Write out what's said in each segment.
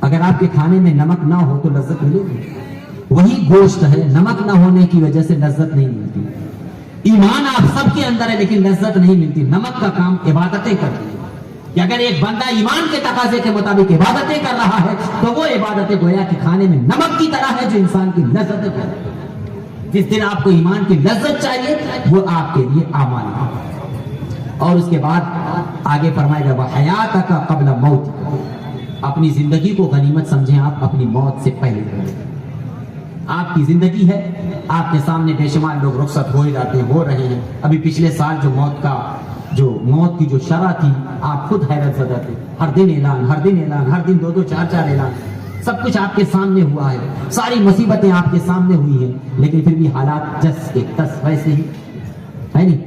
اگر آپ کے کھانے میں نمک نہ ہو تو لذت ملے گی؟ وہی گوشت ہے، نمک نہ ہونے کی وجہ سے لذت نہیں ملتی۔ ایمان آپ سب کے اندر ہے لیکن لذت نہیں ملتی۔ نمک کا کام عبادتیں کرتی ہے کہ اگر ایک بندہ ایمان کے تقاضے کے مطابق عبادتیں کر رہا ہے تو وہ عبادتیں گویا کہ کھانے میں نمک کی طرح ہے جو انسان کی لذتیں کرتی ہے۔ جس دن آپ کو ایمان کی لذت چاہیے وہ آپ کے لیے اعمال ہے۔ اور اس کے بعد آگے فرمائے گا وَحَيَاتَكَ قَبْلَ مَوْتِكَ، اپنی زندگی کو غنیمت سمجھیں آپ اپنی موت سے پہلے۔ آپ کی زندگی ہے، آپ کے سامنے بے شمار لوگ رخصت ہو جاتے ہیں، ہو رہے ہیں۔ ابھی پچھلے سال جو موت کی جو شرح تھی آپ خود حیرت زدہ تھے۔ ہر دن اعلان، ہر دن اعلان، ہر دن 2 4 اعلان، سب کچھ آپ کے سامنے ہوا ہے، ساری مصیبتیں آپ کے سامنے ہوئی ہیں، لیکن پھر بھی حالات جس کے تس ویسے ہی ہے نہیں۔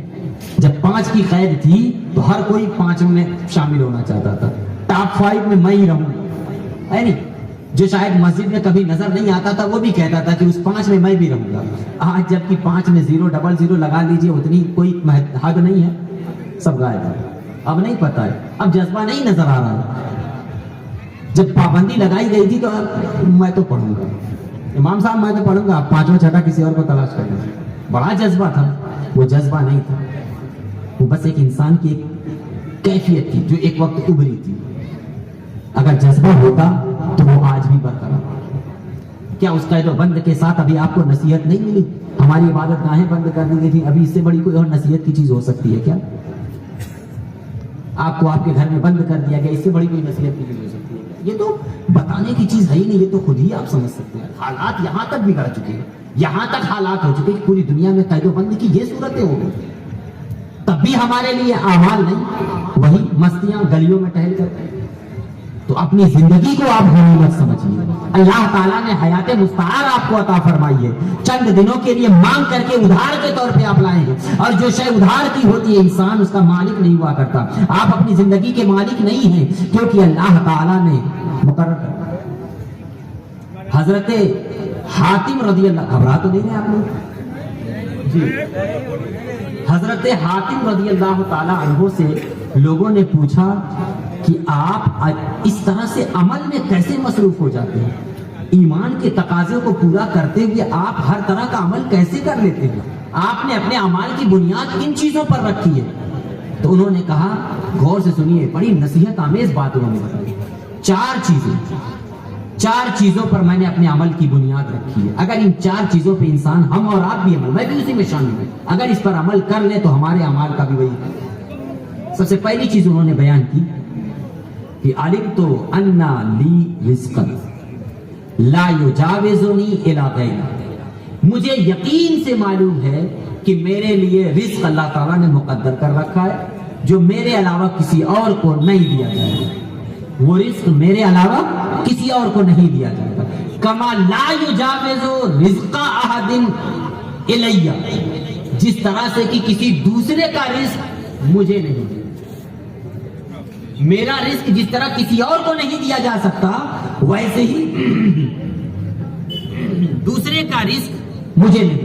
جب 5 کی قید تھی تو ہر کوئی 5 میں شامل ہونا چاہتا تھا، ٹاپ 5 میں میں ہی رہوں، ہے نہیں۔ جو شاید مسجد میں کبھی نظر نہیں آتا تھا وہ بھی کہتا تھا کہ اس 5 میں میں بھی رہوں گا۔ آج جب کہ 5 میں 0 0 لگا لیجئے، اتنی کوئی حد نہیں ہے، سب غائب ہے۔ اب نہیں پتا ہے، اب جذبہ نہیں نظر آ رہا ہے۔ جب پابندی لگائی گئی تھی تو میں تو پڑھوں گا، امام صاحب میں تو پڑھوں گا، 5واں 6واں کسی اور کو تلاش کرنا، بڑا جذبہ تھا۔ وہ جذبہ نہیں تھا، وہ بس ایک انسان کی ایک کیفیت تھی جو ایک وقت ابھری تھی۔ اگر جذبہ ہوتا تو وہ آج بھی برقرار۔ کیا اس قید و بند کے ساتھ ابھی آپ کو نصیحت نہیں ملی؟ ہماری عبادت گاہیں بند کر دی گئی تھی، ابھی اس سے بڑی کوئی اور نصیحت کی چیز ہو سکتی ہے کیا؟ آپ کو آپ کے گھر میں بند کر دیا گیا، اس سے بڑی کوئی نصیحت کی چیز ہو سکتی ہے کیا؟ یہ تو بتانے کی چیز ہے ہی نہیں، یہ تو خود ہی آپ سمجھ سکتے ہیں۔ حالات یہاں تک بگڑ چکے ہیں، یہاں تک حالات ہو چکے کہ پوری دنیا میں قید و بند کی یہ صورتیں ہو گئی، تب بھی ہمارے لیے اعمال نہیں، وہی مستیاں گلیوں میں ٹہل کر۔ تو اپنی زندگی کو آپ غنیمت سمجھیے۔ اللہ تعالیٰ نے حیات مستعار آپ کو عطا فرمائی ہے، چند دنوں کے لیے مانگ کر کے ادھار کے طور پہ آپ لائیں گے، اور جو شے ادھار کی ہوتی ہے انسان اس کا مالک نہیں ہوا کرتا۔ آپ اپنی زندگی کے مالک نہیں ہیں کیونکہ اللہ تعالیٰ نے مقرر کر۔ حضرت حاتم رضی اللہ، گھبرا تو نہیں رہے آپ لوگ جی؟ حضرت حاتم رضی اللہ تعالیٰ عنہ سے لوگوں نے پوچھا کہ آپ اس طرح سے عمل میں کیسے مصروف ہو جاتے ہیں؟ ایمان کے تقاضے کو پورا کرتے ہوئے آپ ہر طرح کا عمل کیسے کر لیتے ہیں؟ آپ نے اپنے اعمال کی بنیاد کن چیزوں پر رکھی ہے؟ تو انہوں نے کہا، غور سے سنیے، بڑی نصیحت آمیز بات انہوں نے بتائی۔ 4 چیزوں پر میں نے اپنے عمل کی بنیاد رکھی ہے۔ اگر ان 4 چیزوں پہ انسان، ہم اور آپ بھی عمل، میں بھی اسی میں شامل ہوں، اگر اس پر عمل کر لیں تو ہمارے اعمال کا بھی وہی۔ سب سے پہلی چیز انہوں نے بیان کی کہ علمت ان لی رزقا لا یجاوزنی الی غیری، مجھے یقین سے معلوم ہے کہ میرے لیے رزق اللہ تعالیٰ نے مقدر کر رکھا ہے جو میرے علاوہ کسی اور کو نہیں دیا جائے گا۔ وہ رزق میرے علاوہ کسی اور کو نہیں دیا جائے گا۔ کما لا یجاوز رزق احد الی، جس طرح سے کہ کسی دوسرے کا رزق مجھے نہیں دیا، میرا رزق جس طرح کسی اور کو نہیں دیا جا سکتا ویسے ہی دوسرے کا رزق مجھے نہیں۔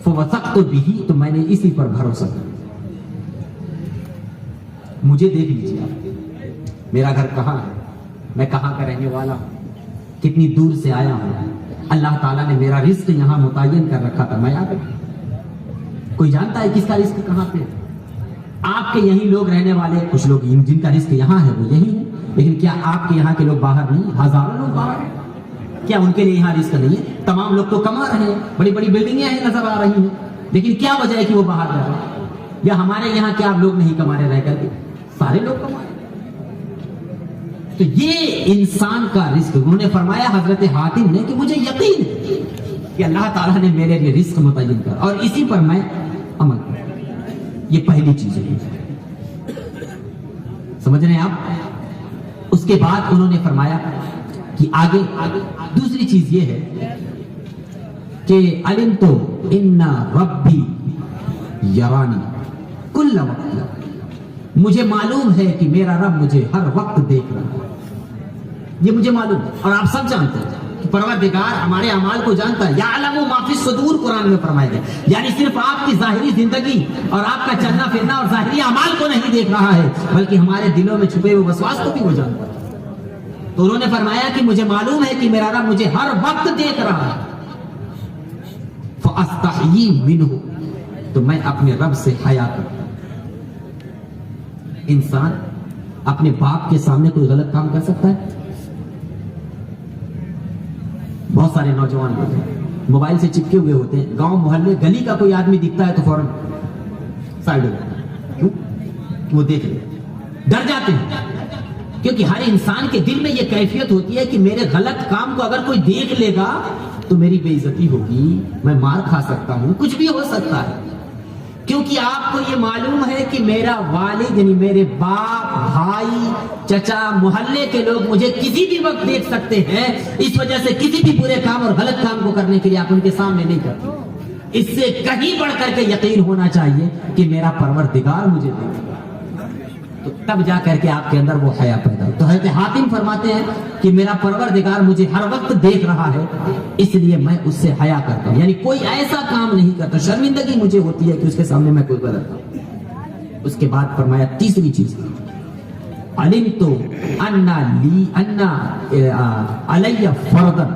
فوثقت بہ، تو میں نے اسی پر بھروسہ کیا۔ مجھے دیکھ لیجیے آپ، میرا گھر کہاں ہے، میں کہاں کا رہنے والا ہوں، کتنی دور سے آیا ہوں، اللہ تعالیٰ نے میرا رزق یہاں متعین کر رکھا تھا، میں آ گیا۔ کوئی جانتا ہے کس کا رزق کہاں پہ؟ آپ کے یہیں لوگ رہنے والے، کچھ لوگ جن کا رزق یہاں ہے وہ یہی ہے، لیکن کیا آپ کے یہاں کے لوگ باہر نہیں؟ ہزاروں لوگ باہر ہیں، کیا ان کے لیے یہاں رزق نہیں ہے؟ تمام لوگ تو کما رہے ہیں، بڑی بڑی بلڈنگیں ہیں نظر آ رہی ہیں، لیکن کیا وجہ ہے کہ وہ باہر جا رہے ہیں؟ یا ہمارے یہاں کیا لوگ نہیں کما رہے رہ کر کے؟ سارے لوگ کما رہے ہیں۔ تو یہ انسان کا رزق، انہوں نے فرمایا حضرت حاتم نے کہ مجھے یقین ہے کہ اللہ تعالیٰ نے میرے لیے رزق متعین کر، اور اسی پر میں عمل کروں۔ یہ پہلی چیز ہے، سمجھ رہے ہیں آپ؟ اس کے بعد انہوں نے فرمایا کہ آگے دوسری چیز یہ ہے کہ علمت ان ربی یرانی کل وقت، مجھے معلوم ہے کہ میرا رب مجھے ہر وقت دیکھ رہا ہے، یہ مجھے معلوم ہے۔ اور آپ سب جانتے ہیں کہ پروردگار ہمارے اعمال کو جانتا ہے، یعلم ما فی الصدور قرآن میں فرمایا گیا، یعنی صرف آپ کی ظاہری زندگی اور آپ کا چلنا پھرنا اور ظاہری اعمال کو نہیں دیکھ رہا ہے، بلکہ ہمارے دلوں میں چھپے ہوئے وسواس کو بھی وہ جانتا ہے۔ تو انہوں نے فرمایا کہ مجھے معلوم ہے کہ میرا رب مجھے ہر وقت دیکھ رہا ہے، فاستحیی منہ، تو میں اپنے رب سے حیا کرتا ہوں۔ انسان اپنے باپ کے سامنے کوئی غلط کام کر سکتا ہے؟ بہت سارے نوجوان لوگ ہیں موبائل سے چپکے ہوئے ہوتے ہیں، گاؤں محلے گلی کا کوئی آدمی دکھتا ہے تو فوراً سائڈ ہو جاتا ہے، کیوں؟ وہ دیکھ لے، ڈر جاتے ہیں، کیونکہ ہر انسان کے دل میں یہ کیفیت ہوتی ہے کہ میرے غلط کام کو اگر کوئی دیکھ لے گا تو میری بے عزتی ہوگی، میں مار کھا سکتا ہوں، کچھ بھی ہو سکتا ہے، کیونکہ آپ کو یہ معلوم ہے کہ میرا والد یعنی میرے باپ، بھائی، چچا، محلے کے لوگ مجھے کسی بھی وقت دیکھ سکتے ہیں، اس وجہ سے کسی بھی برے کام اور غلط کام کو کرنے کے لیے آپ ان کے سامنے نہیں کرتے۔ اس سے کہیں بڑھ کر کے یقین ہونا چاہیے کہ میرا پروردگار مجھے دیکھے گا، تو تب جا کر کے آپ کے اندر وہ حیا پیدا ہو۔ تو حضرت حاتم فرماتے ہیں کہ میرا پروردگار مجھے ہر وقت دیکھ رہا ہے، اس لیے میں اس سے حیا کرتا ہوں، یعنی کوئی ایسا کام نہیں کرتا، شرمندگی مجھے ہوتی ہے کہ اس کے سامنے میں کوئی غلط کام۔ اس کے بعد فرمایا تیسری چیز، علمت ان علی فرضا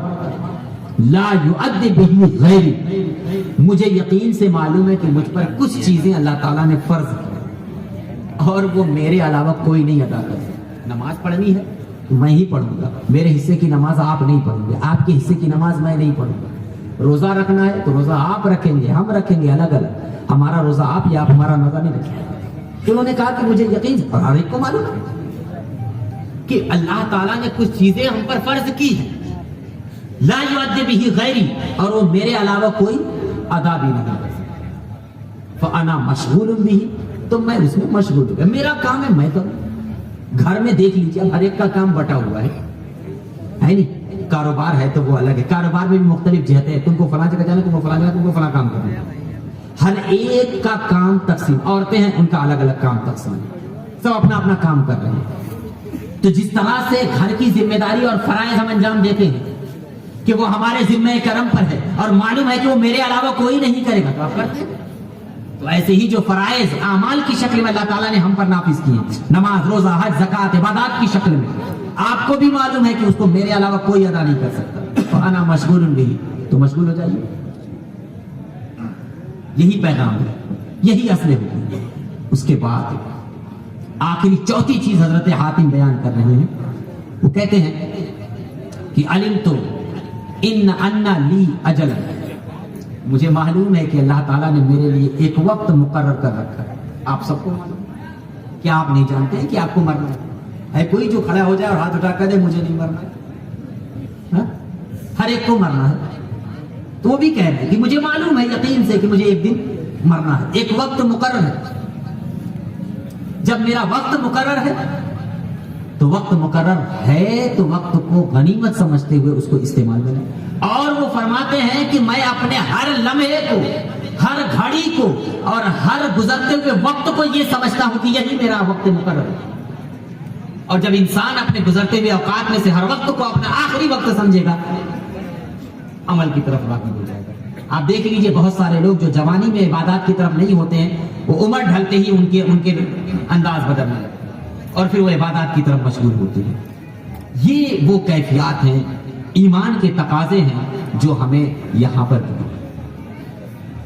لا یؤدی بہ غیری، مجھے یقین سے معلوم ہے کہ مجھ پر کچھ چیزیں اللہ تعالیٰ نے فرض کی اور وہ میرے علاوہ کوئی نہیں ادا کر سکتا۔ نماز پڑھنی ہے تو میں ہی پڑھوں گا، میرے حصے کی نماز آپ نہیں پڑھیں گے، آپ کے حصے کی نماز میں نہیں پڑھوں گا۔ روزہ رکھنا ہے تو روزہ آپ رکھیں گے، ہم رکھیں گے الگ الگ، ہمارا روزہ آپ یا آپ ہمارا روزہ نہیں رکھیں۔ تو انہوں نے کہا کہ مجھے یقین سے، اور ہر ایک کو معلوم ہے کہ اللہ تعالیٰ نے کچھ چیزیں ہم پر فرض کی ہیں، لا یؤدی بہ غیری، اور وہ میرے علاوہ کوئی ادا بھی نہیں کر سکتا۔ فانا مشغول بہ، تو میں اس میں مشغول ہو گیا، میرا کام ہے میں کروں۔ گھر میں دیکھ لیجیے ہر ایک کا کام بٹا ہوا ہے نہیں؟ کاروبار ہے تو وہ الگ ہے، کاروبار میں بھی مختلف جہتیں ہیں، تم کو فلاں جگہ جانا، تم کو فلاں جگہ، تم کو فلاں کام کرنا ہے، ہر ایک کا کام تقسیم۔ عورتیں ہیں ان کا الگ الگ کام تقسیم، سب اپنا اپنا کام کر رہے ہیں۔ تو جس طرح سے گھر کی ذمہ داری اور فرائض ہم انجام دیتے ہیں کہ وہ ہمارے ذمہ کرم پر ہے اور معلوم ہے کہ وہ میرے علاوہ کوئی نہیں کرے گا، تو آپ کرتے ہیں۔ تو ایسے ہی جو فرائض اعمال کی شکل میں اللہ تعالیٰ نے ہم پر نافذ کیے، نماز، روزہ، حج، زکوٰۃ، عبادات کی شکل میں، آپ کو بھی معلوم ہے کہ اس کو میرے علاوہ کوئی ادا نہیں کر سکتا۔ فانا مشغول بہ، تو مشغول ہو جائیے۔ یہی پیغام ہے، یہی اصل ہے۔ اس کے بعد آخری چوتھی چیز حضرت حاتم بیان کر رہے ہیں، وہ کہتے ہیں کہ علمت ان لی اجلا، مجھے معلوم ہے کہ اللہ تعالیٰ نے میرے لیے ایک وقت مقرر کر رکھا ہے۔ آپ سب کو معلوم ہے، کیا آپ نہیں جانتے ہیں کہ آپ کو مرنا ہے؟ کوئی جو کھڑا ہو جائے اور ہاتھ اٹھا کر دے مجھے نہیں مرنا ہے؟ ہر ایک کو مرنا ہے۔ تو وہ بھی کہہ رہے ہیں کہ مجھے معلوم ہے یقین سے کہ مجھے ایک دن مرنا ہے، ایک وقت مقرر ہے۔ جب میرا وقت مقرر ہے تو وقت مقرر ہے تو وقت کو غنیمت سمجھتے ہوئے اس کو استعمال کریں۔ اور وہ فرماتے ہیں کہ میں اپنے ہر لمحے کو، ہر گھڑی کو اور ہر گزرتے ہوئے وقت کو یہ سمجھتا ہوں کہ یہی میرا وقت مقرر ہے۔ اور جب انسان اپنے گزرتے ہوئے اوقات میں سے ہر وقت کو اپنا آخری وقت سمجھے گا، عمل کی طرف راغب ہو جائے گا۔ آپ دیکھ لیجئے بہت سارے لوگ جو جوانی میں عبادات کی طرف نہیں ہوتے ہیں، وہ عمر ڈھلتے ہی ان کے انداز بدلنے لگتے ہیں اور پھر وہ عبادات کی طرف مشغول ہوتے ہیں۔ یہ وہ کیفیات ہیں، ایمان کے تقاضے ہیں جو ہمیں یہاں پر دیں۔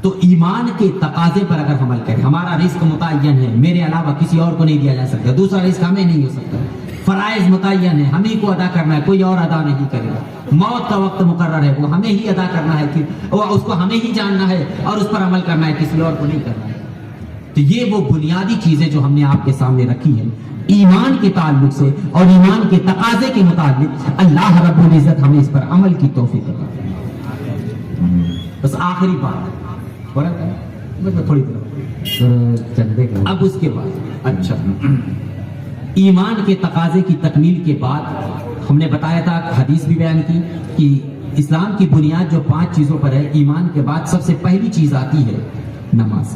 تو ایمان کے تقاضے پر اگر عمل کریں، ہمارا رزق متعین ہے، میرے علاوہ کسی اور کو نہیں دیا جا سکتا، دوسرا رزق ہمیں نہیں ہو سکتا، فرائض متعین ہے، ہمیں کو ادا کرنا ہے، کوئی اور ادا نہیں کرے گا، موت کا وقت مقرر ہے، وہ ہمیں ہی ادا کرنا ہے، اس کو ہمیں ہی جاننا ہے اور اس پر عمل کرنا ہے، کسی اور کو نہیں کرنا ہے۔ تو یہ وہ بنیادی چیزیں جو ہم نے آپ کے سامنے رکھی ہیں ایمان کے تعلق سے اور ایمان کے تقاضے کے مطابق، اللہ رب العزت ہمیں اس پر عمل کی توفیق عطا فرمائے۔ بس آخری بات تھوڑی طرف اب اس کے بعد، اچھا، ایمان کے تقاضے کی تکمیل کے بعد ہم نے بتایا تھا، حدیث بھی بیان کی کہ اسلام کی بنیاد جو 5 چیزوں پر ہے، ایمان کے بعد سب سے پہلی چیز آتی ہے نماز۔